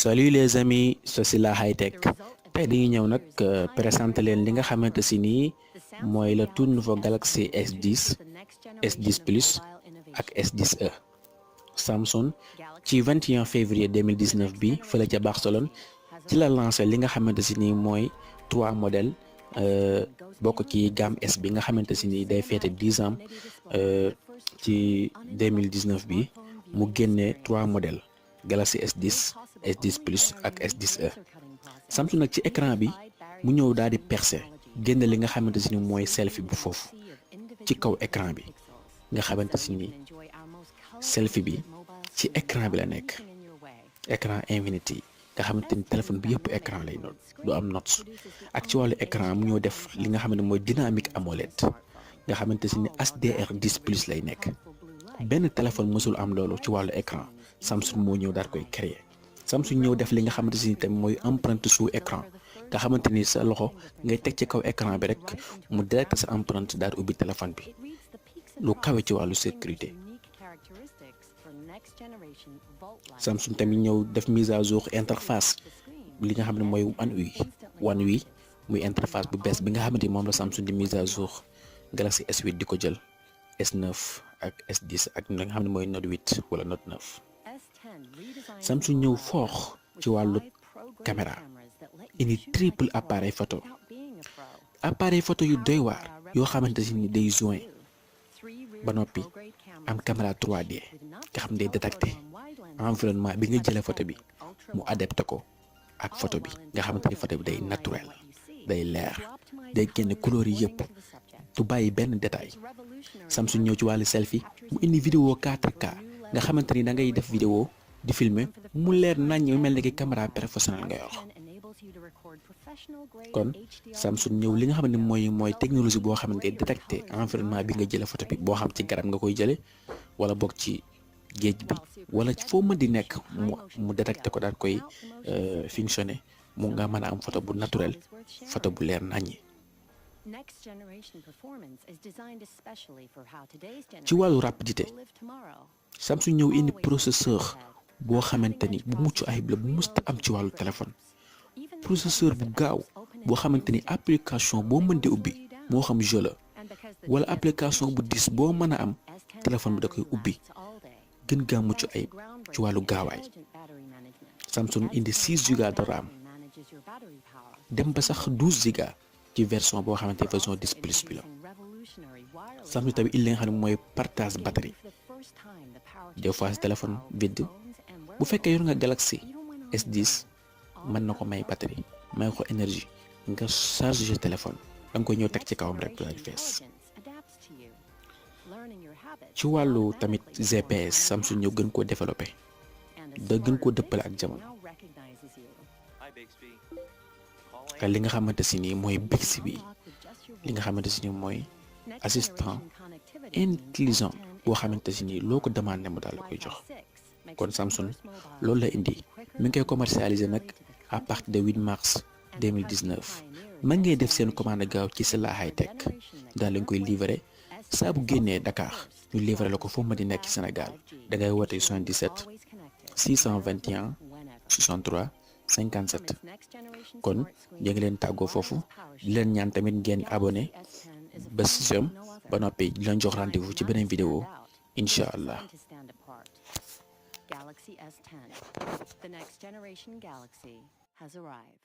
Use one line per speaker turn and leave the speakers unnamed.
Salut les amis, ceci la high tech tey dañuy ñëw nag présenter leen li nga xamante si nii mooy le tout nouveau Galaxy S10 S10 Plus ak S10e Samsung ci 21 février 2019 bi fële ca Barcelone ci la lancé li nga xamante si nii mooy 3 modèles bokk ci gamme S bi nga xamante si nii day féete 10 ans ci 2019 bi mu génnee 3 modèles Galaxy S10 S10 Plus ak S10e Samsung nag ci écran bi mu ñëw daal di percer génne li nga xamante si ni mooy selfie bu foofu ci kaw écran bi nga xamante si ni selfie bi ci écran bi la nekk écran infinity nga xamante ni téléphone bi yëpp écran lay noonu du am notes ak ci wàllu écran mu ñëw def li nga xamante mooy dynamique AMOLED nga xamante si ni HDR10 plus lay nekk benn téléphone mësul am loolu ci wàllu écran Samsung moo ñëw daal koy créer Samsung ñëw def li nga xamante si ni tamit mooy empreinte sous écran nga xamante ni sa loxo ngay teg ci kaw écran bi rek mu direct sa empreinte daal ubbi téléphone bi lu kawe ci wàllu sécurité. Samsung tamit ñëw def mise à jour interface li nga xam ne mooy One UI muy interface bu bees bi nga xamante ni moom la Samsung di mise à jour Galaxy S8 di ko jël S9 ak S10 ak li nga xam ne mooy Note 8 wala Note 9. Samsung ñëw foox ci wàllu caméra indi triple appareil photo yu doy waar yoo xamante ni day joint ba noppi am caméra 3D nga xam day détecté environnement bi nga jëlee photo bi mu adapté ko ak photo bi nga xamante ni photo bi day naturel day leer day génne couleur yi yëpp du bàyyi benn détail. Samsung ñëw ci wàllu selfie mu indi vidéo 4K nga xamante ni da ngay def vidéo di filmer mu leer nañ mu mel ni ki caméra professionnelle nga yor kon Samsung ñëw li nga xamante ni mooy technologie boo xamante ni détecté environnement bi nga jëlee photo bi boo xam ci garab nga koy jëlee wala boog ci géej bi wala foo mën di nekk mu détecté ko daal koy fonctionné mu nga mën a am photo bu naturel photo bu leer naññi. ci wàllu rapidité Samsung ñëw indi processeur boo xamante ni bu mucc ayib la bu musta am ci wàllu téléphone processeur bu gaaw boo xamante ni application boo mën di ubbi moo xam jeu la wala application bu diis boo mën a am téléphone bi da koy ubbi gën gaa mucc ayib ci wàllu gaawaay. Samsung indi 6 giga de RAM dem ba sax 12 giga ci version boo xamante ni version 10 plus bi la. Samsung tamit il li nga xam ne mooy partage batterie des fois téléphone vide bu fekkee yor nga Galaxy S10 mën na ko may batterie may ko énergie nga charger téléphone da nga koy ñëw teg ci kawam rek du fees. ci wàllu tamit GPS Samsung ñëw gën koo développé da gën koo dëppale ak jamono te li nga xamante si nii mooy Bixby bi li nga xamante si nii mooy assistant intelligent boo xamante si nii loo ko demandé mu daal la koy jox kon Samsung loolu la indi mi ngi koy commercialiser nag à partir de 8 mars 2019 mën ngay def seen commande gaaw ci Sela High Tech daal lañ koy livrer saa bu génnee Dakar ñu livrer la ko foo ma di nekk ci Sénégal da ngay woote 77 621 63 57 kon ñu ngi leen tàggoo foofu di leen ñaan tamit ngeen abonné ba si ba noppi di leen jox rendez-vous ci beneen vidéo incha allah.
Galaxy S10, the next generation Galaxy, has arrived.